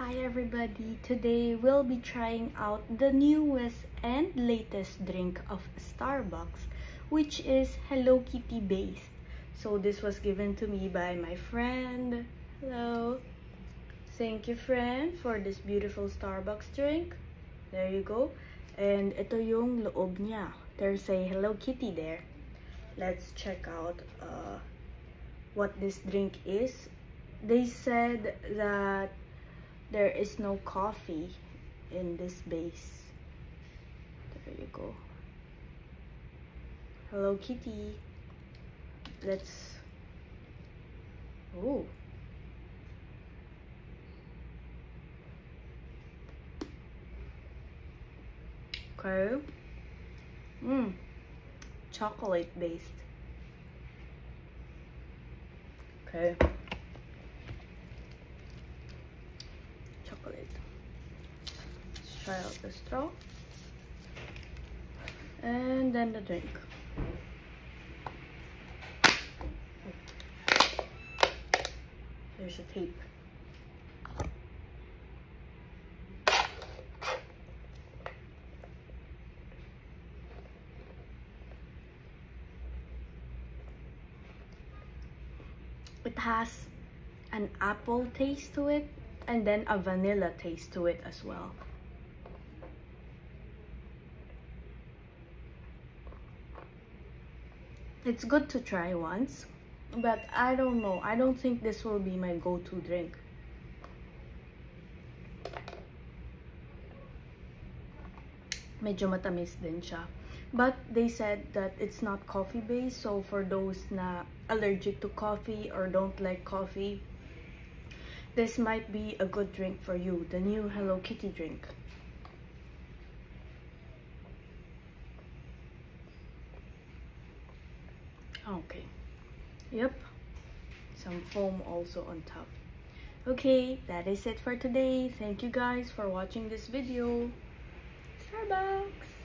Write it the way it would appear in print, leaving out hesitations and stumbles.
Hi everybody, today we'll be trying out the newest and latest drink of Starbucks, which is Hello Kitty based. So this was given to me by my friend. Hello. Thank you, friend, for this beautiful Starbucks drink. There you go. And ito yung loob niya. There's a Hello Kitty there. Let's check out what this drink is. They said that there is no coffee in this base. There you go. Hello Kitty. Let's... Oh. Okay. Chocolate based. Okay. Chocolate. Let's try out the straw. And then the drink. There's a tape. It has an apple taste to it and then a vanilla taste to it as well. It's good to try once, but I don't know. I don't think this will be my go-to drink. Medyo matamis din siya. But they said that it's not coffee based, so for those na allergic to coffee or don't like coffee, this might be a good drink for you, the new Hello Kitty drink. Okay. Yep. Some foam also on top. Okay, that is it for today. Thank you guys for watching this video. Starbucks!